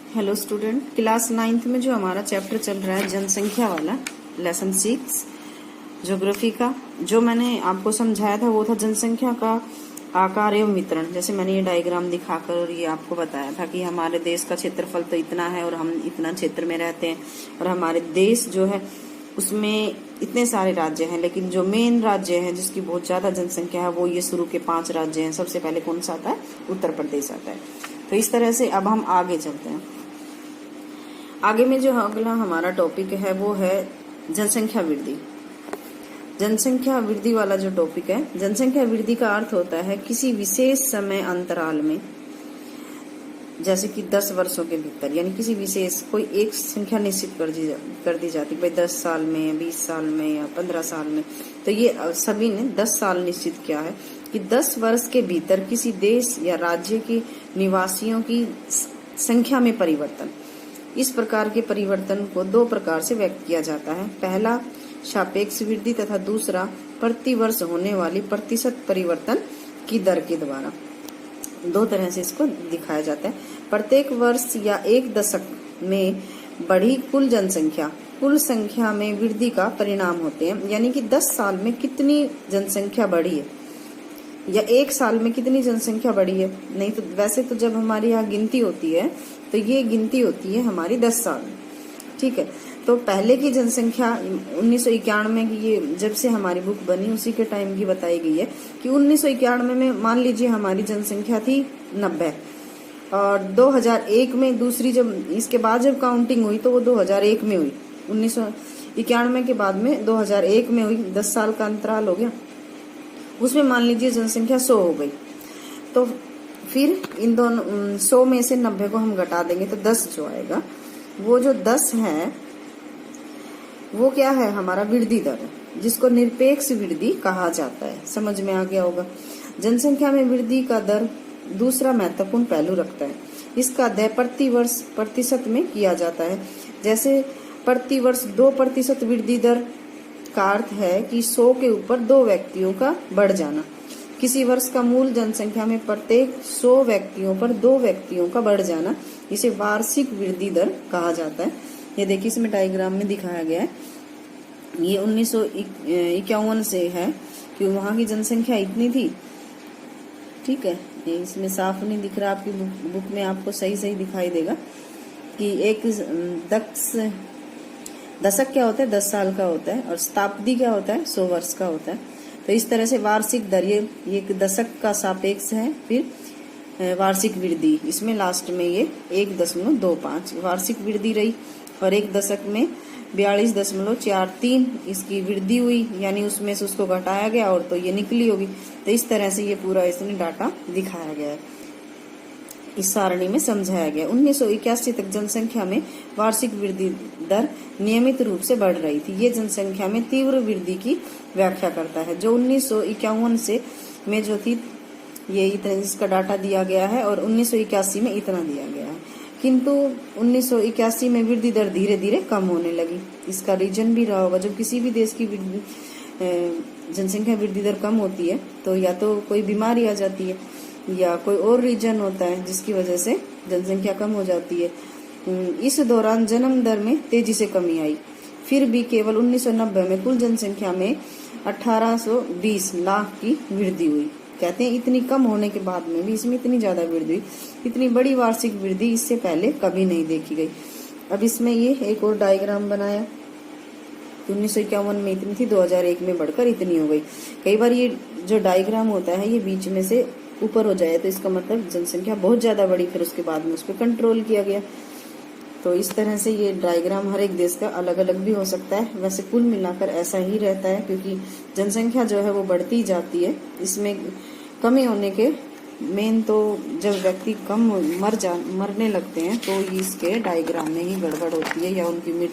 Hello student, class 9th में जो हमारा चैप्टर चल रहा है जनसंख्या वाला, लेसन 6 ज्योग्राफी का, जो मैंने आपको समझाया था वो था जनसंख्या का आकार एवं वितरण। जैसे मैंने ये डायग्राम दिखाकर ये आपको बताया था कि हमारे देश का क्षेत्रफल तो इतना है और हम इतना क्षेत्र में रहते हैं, और हमारे देश जो है उसमें इतने सारे राज्य हैं, लेकिन जो मेन राज्य है जिसकी बहुत ज्यादा जनसंख्या है वो ये शुरू के 5 राज्य हैं। सबसे पहले कौन सा आता है? उत्तर प्रदेश आता है। तो इस तरह से अब हम आगे चलते हैं। आगे में जो अगला हमारा टॉपिक है वो है जनसंख्या वृद्धि। जनसंख्या वृद्धि वाला जो टॉपिक है, जनसंख्या वृद्धि का अर्थ होता है किसी विशेष समय अंतराल में, जैसे कि 10 वर्षों के भीतर, यानी किसी विशेष कोई एक संख्या निश्चित कर दी जाती है, भाई 10 साल में, 20 साल में या 15 साल में। तो ये सभी ने 10 साल निश्चित किया है कि 10 वर्ष के भीतर किसी देश या राज्य के निवासियों की संख्या में परिवर्तन। इस प्रकार के परिवर्तन को 2 प्रकार से व्यक्त किया जाता है। पहला सापेक्ष वृद्धि तथा दूसरा प्रति वर्ष होने वाली प्रतिशत परिवर्तन की दर के द्वारा। 2 तरह से इसको दिखाया जाता है। प्रत्येक वर्ष या एक दशक में बढ़ी कुल जनसंख्या कुल संख्या में वृद्धि का परिणाम होते हैं, यानी कि 10 साल में कितनी जनसंख्या बढ़ी है या एक साल में कितनी जनसंख्या बढ़ी है। नहीं तो वैसे तो जब हमारी यहाँ गिनती होती है तो ये गिनती होती है हमारी 10 साल में, ठीक है। तो पहले की जनसंख्या 1991 की, ये जब से हमारी बुक बनी उसी के टाइम की बताई गई है कि 1991 में मान लीजिए हमारी जनसंख्या थी 90, और 2001 में दूसरी जब इसके बाद जब काउंटिंग हुई तो वो 2001 में हुई। 1991 के बाद में 2001 में हुई, 10 साल का अंतराल हो गया। उसमें मान लीजिए जनसंख्या 100 हो गई, तो फिर इन दोनों 100 में से 90 को हम घटा देंगे तो 10 जो आएगा, वो जो 10 है वो क्या है? हमारा वृद्धि दर है, जिसको निरपेक्ष वृद्धि कहा जाता है। समझ में आ गया होगा। जनसंख्या में वृद्धि का दर दूसरा महत्वपूर्ण पहलू रखता है। इसका अध्ययन प्रति वर्ष प्रतिशत में किया जाता है। जैसे प्रति वर्ष 2% वृद्धि दर का अर्थ है कि 100 के ऊपर 2 व्यक्तियों का बढ़ जाना। किसी वर्ष का मूल जनसंख्या में प्रत्येक 100 व्यक्तियों पर 2 व्यक्तियों का बढ़ जाना, इसे वार्षिक वृद्धि दर कहा जाता है। ये देखिए इसमें डायग्राम में दिखाया गया है। ये 1951 से है कि वहां की जनसंख्या इतनी थी, ठीक है। ये इसमें साफ नहीं दिख रहा, आपकी बुक में आपको सही दिखाई देगा कि एक दशक क्या होता है? 10 साल का होता है, और शताब्दी क्या होता है? 100 वर्ष का होता है। तो इस तरह से वार्षिक दर, ये एक दशक का सापेक्ष है, फिर वार्षिक वृद्धि, इसमें लास्ट में ये 1.25 वार्षिक वृद्धि रही, और एक दशक में 42.43 इसकी वृद्धि हुई, यानी उसमें से उसको घटाया गया और तो ये निकली होगी। तो इस तरह से ये पूरा इसमें डाटा दिखाया गया है, इस सारणी में समझाया गया। 1981 तक जनसंख्या में वार्षिक वृद्धि दर नियमित रूप से बढ़ रही थी। ये जनसंख्या में तीव्र वृद्धि की व्याख्या करता है। जो 1951 से में जो थी ये इतना, इसका डाटा दिया गया है, और 1981 में इतना दिया गया है। किंतु 1981 में वृद्धि दर धीरे धीरे कम होने लगी। इसका रीजन भी रहा होगा, जब किसी भी देश की जनसंख्या वृद्धि दर कम होती है तो या तो कोई बीमारी आ जाती है या कोई और रीजन होता है जिसकी वजह से जनसंख्या कम हो जाती है। इस दौरान जन्म दर में तेजी से कमी आई। फिर भी केवल 1990 में कुल जनसंख्या में 1820 लाख की वृद्धि हुई। कहते हैं इतनी कम होने के बाद में भी इसमें इतनी ज्यादा वृद्धि हुई। इतनी बड़ी वार्षिक वृद्धि इससे पहले कभी नहीं देखी गई। अब इसमें ये एक और डायग्राम बनाया, 1951 में इतनी थी, 2001 में बढ़कर इतनी हो गई। कई बार ये जो डायग्राम होता है ये बीच में से ऊपर हो जाए तो इसका मतलब जनसंख्या बहुत ज्यादा बढ़ी, फिर उसके बाद में उस पर कंट्रोल किया गया। तो इस तरह से ये डायग्राम हर एक देश का अलग अलग भी हो सकता है। वैसे कुल मिलाकर ऐसा ही रहता है, क्योंकि जनसंख्या जो है वो बढ़ती जाती है। इसमें कमी होने के मेन तो जब व्यक्ति कम मरने लगते हैं तो इसके डायग्राम में ही गड़बड़ होती है, या उनकी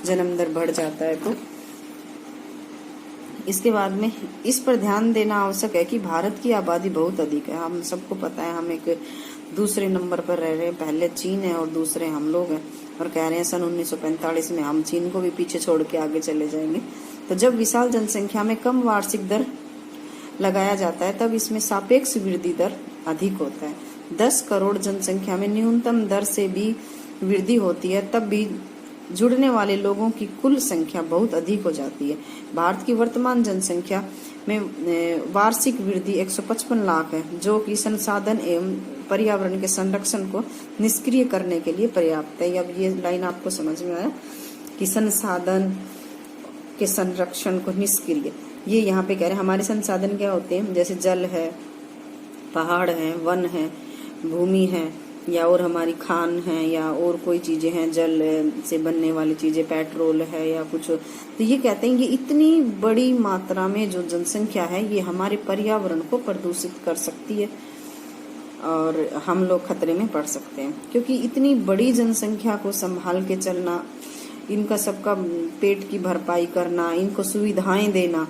जन्म दर बढ़ जाता है। तो इसके बाद में इस पर ध्यान देना आवश्यक है कि भारत की आबादी बहुत अधिक है। हम सबको पता है, हम एक दूसरे नंबर पर रह रहे हैं। पहले चीन है और दूसरे हम लोग हैं, और कह रहे हैं सन 1945 में हम चीन को भी पीछे छोड़ के आगे चले जाएंगे। तो जब विशाल जनसंख्या में कम वार्षिक दर लगाया जाता है तब इसमें सापेक्ष वृद्धि दर अधिक होता है। 10 करोड़ जनसंख्या में न्यूनतम दर से भी वृद्धि होती है तब भी जुड़ने वाले लोगों की कुल संख्या बहुत अधिक हो जाती है। भारत की वर्तमान जनसंख्या में वार्षिक वृद्धि 155 लाख है, जो कि संसाधन एवं पर्यावरण के संरक्षण को निष्क्रिय करने के लिए पर्याप्त है। अब ये लाइन आपको समझ में आया कि संसाधन के संरक्षण को निष्क्रिय, ये यहाँ पे कह रहे हैं। हमारे संसाधन क्या होते हैं, जैसे जल है, पहाड़ है, वन है, भूमि है, या और हमारी खान है, या और कोई चीजें हैं, जल से बनने वाली चीजें, पेट्रोल है या कुछ। तो ये कहते हैं ये इतनी बड़ी मात्रा में जो जनसंख्या है ये हमारे पर्यावरण को प्रदूषित कर सकती है और हम लोग खतरे में पड़ सकते हैं, क्योंकि इतनी बड़ी जनसंख्या को संभाल के चलना, इनका सबका पेट की भरपाई करना, इनको सुविधाएं देना,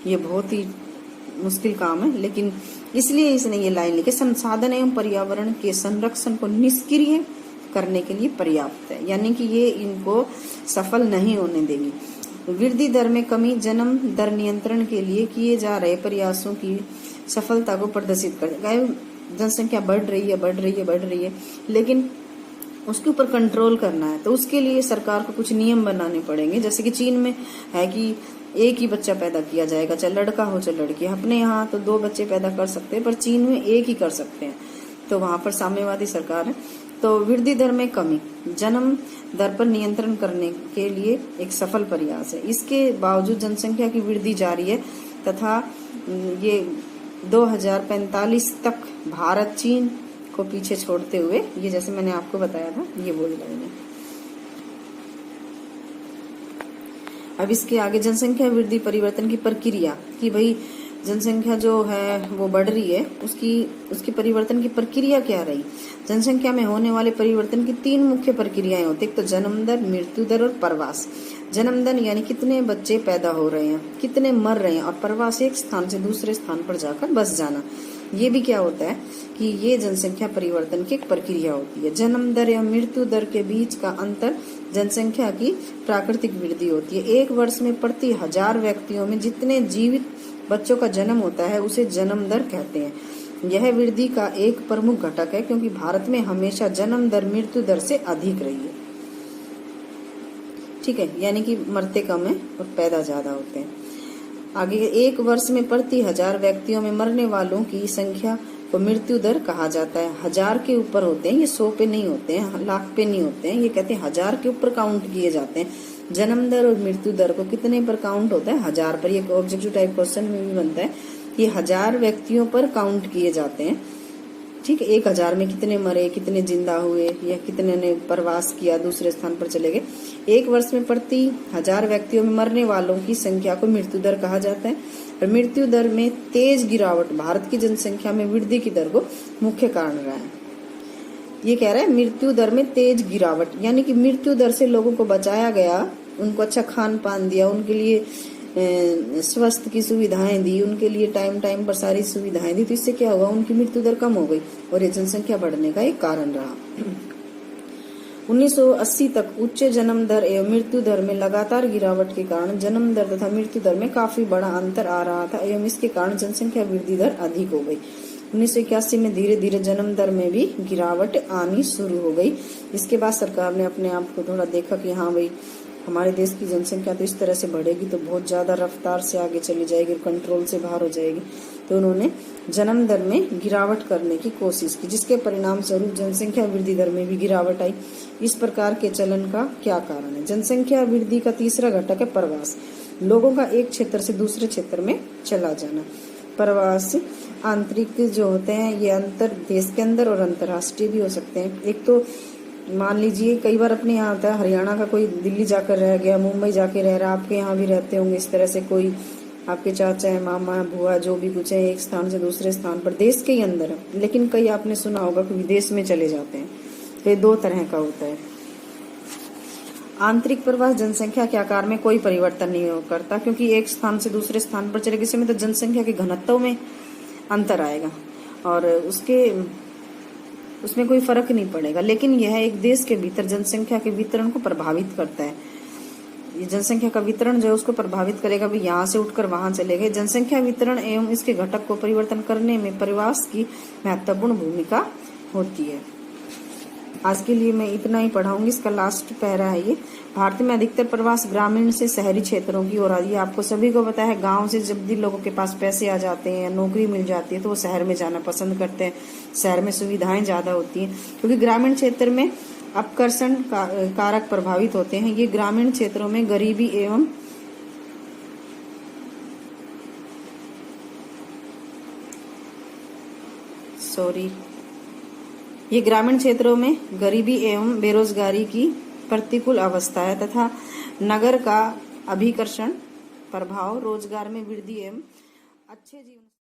ये बहुत ही मुश्किल काम है। लेकिन इसलिए इसने ये लाइन लिखी, संसाधन एवं पर्यावरण के संरक्षण को निष्क्रिय करने के लिए पर्याप्त है, यानी कि ये इनको सफल नहीं होने देगी। वृद्धि दर में कमी जन्म दर नियंत्रण के लिए किए जा रहे प्रयासों की सफलता को प्रदर्शित करेगा। जनसंख्या बढ़ रही है, लेकिन उसके ऊपर कंट्रोल करना है तो उसके लिए सरकार को कुछ नियम बनाने पड़ेंगे। जैसे कि चीन में है कि एक ही बच्चा पैदा किया जाएगा, चाहे लड़का हो चाहे लड़की। अपने यहाँ तो 2 बच्चे पैदा कर सकते हैं, पर चीन में एक ही कर सकते हैं, तो वहां पर साम्यवादी सरकार है। तो वृद्धि दर में कमी जन्म दर पर नियंत्रण करने के लिए एक सफल प्रयास है। इसके बावजूद जनसंख्या की वृद्धि जारी है तथा ये 2045 तक भारत चीन को पीछे छोड़ते हुए, ये जैसे मैंने आपको बताया था, ये बोल रहे हैं। अब इसके आगे जनसंख्या वृद्धि परिवर्तन की प्रक्रिया, कि भाई जनसंख्या जो है वो बढ़ रही है, उसकी परिवर्तन की प्रक्रिया क्या रही। जनसंख्या में होने वाले परिवर्तन की 3 मुख्य प्रक्रियाएं होती है, एक तो जन्म दर, मृत्यु दर और प्रवास। जन्म दर यानी कितने बच्चे पैदा हो रहे हैं, कितने मर रहे हैं, और प्रवास एक स्थान से दूसरे स्थान पर जाकर बस जाना। ये भी क्या होता है कि ये जनसंख्या परिवर्तन की एक प्रक्रिया होती है। जन्म दर या मृत्यु दर के बीच का अंतर जनसंख्या की प्राकृतिक वृद्धि होती है। एक वर्ष में प्रति 1000 व्यक्तियों में जितने जीवित बच्चों का जन्म होता है उसे जन्म दर कहते हैं। यह वृद्धि का एक प्रमुख घटक है, क्योंकि भारत में हमेशा जन्म दर मृत्यु दर से अधिक रही है। ठीक है, यानी कि मरते कम है और पैदा ज्यादा होते हैं। आगे, एक वर्ष में प्रति 1000 व्यक्तियों में मरने वालों की संख्या को मृत्यु दर कहा जाता है। 1000 के ऊपर होते हैं, ये 100 पे नहीं होते हैं, लाख पे नहीं होते हैं, ये कहते हैं 1000 के ऊपर काउंट किए जाते हैं। जन्म दर और मृत्यु दर को कितने पर काउंट होता है, 1000 पर। ये ऑब्जेक्टिव टाइप क्वेश्चन में भी बनता है, ये 1000 व्यक्तियों पर काउंट किए जाते हैं। ठीक है, 1000 में कितने मरे, कितने जिंदा हुए, या कितने ने प्रवास किया, दूसरे स्थान पर चले गए। एक वर्ष में प्रति 1000 व्यक्तियों में मरने वालों की संख्या को मृत्यु दर कहा जाता है। और मृत्यु दर में तेज गिरावट भारत की जनसंख्या में वृद्धि की दर को मुख्य कारण रहा है। ये कह रहा है मृत्यु दर में तेज गिरावट, यानी कि मृत्यु दर से लोगों को बचाया गया, उनको अच्छा खान पान दिया, उनके लिए स्वास्थ्य की सुविधाएं दी, उनके लिए टाइम टाइम पर सारी सुविधाएं दी, तो इससे क्या हुआ, उनकी मृत्यु दर कम हो गई और ये जनसंख्या बढ़ने का एक कारण रहा। 1980 तक उच्च जन्म दर एवं मृत्यु दर में लगातार गिरावट के कारण जन्म दर तथा मृत्यु दर में काफी बड़ा अंतर आ रहा था एवं इसके कारण जनसंख्या वृद्धि दर अधिक हो गई। 1981 में धीरे धीरे जन्म दर में भी गिरावट आनी शुरू हो गई। इसके बाद सरकार ने अपने आप को थोड़ा देखा कि हाँ भाई, हमारे देश की जनसंख्या तो इस तरह से बढ़ेगी तो बहुत ज्यादा रफ्तार से आगे चली जाएगी, कंट्रोल से बाहर हो जाएगी। तो उन्होंने जन्म दर में गिरावट करने की कोशिश की, जिसके परिणाम स्वरूप जनसंख्या वृद्धि दर में भी गिरावट आई। इस प्रकार के चलन का क्या कारण है? जनसंख्या वृद्धि का तीसरा घटक है प्रवास, लोगों का एक क्षेत्र से दूसरे क्षेत्र में चला जाना। प्रवास आंतरिक जो होते हैं, ये अंतर देश के अंदर और अंतर्राष्ट्रीय भी हो सकते हैं। एक तो मान लीजिए कई बार अपने यहाँ होता है, हरियाणा का कोई दिल्ली जाकर रह गया, मुंबई जाके रह रहा, आपके यहाँ भी रहते होंगे इस तरह से, कोई आपके चाचा है, मामा, बुआ, जो भी कुछ है, एक स्थान से दूसरे स्थान पर देश के ही अंदर है। लेकिन कई आपने सुना होगा कि विदेश में चले जाते हैं। तो ये 2 तरह का होता है। आंतरिक प्रवास जनसंख्या के आकार में कोई परिवर्तन नहीं करता, क्योंकि एक स्थान से दूसरे स्थान पर चले समय तो जनसंख्या के घनत्व में अंतर आएगा और उसमें कोई फर्क नहीं पड़ेगा। लेकिन यह एक देश के भीतर जनसंख्या के वितरण को प्रभावित करता है। ये जनसंख्या का वितरण जो है उसको प्रभावित करेगा, भी यहाँ से उठकर वहां चले गए। जनसंख्या वितरण एवं इसके घटक को परिवर्तन करने में प्रवास की महत्वपूर्ण भूमिका होती है। आज के लिए मैं इतना ही पढ़ाऊंगी। इसका लास्ट पैरा है ये। भारत में अधिकतर प्रवास ग्रामीण से शहरी क्षेत्रों की ओर आती है। आपको सभी को पता है, गांव से जब भी लोगों के पास पैसे आ जाते हैं या नौकरी मिल जाती है तो वो शहर में जाना पसंद करते हैं। शहर में सुविधाएं ज्यादा होती हैं, क्योंकि ग्रामीण क्षेत्र में अपकर्षण कारक प्रभावित होते हैं। ये ग्रामीण क्षेत्रों में गरीबी एवं ये ग्रामीण क्षेत्रों में गरीबी एवं बेरोजगारी की प्रतिकूल अवस्था है, तथा नगर का अभिकर्षण प्रभाव रोजगार में वृद्धि एवं अच्छे जीवन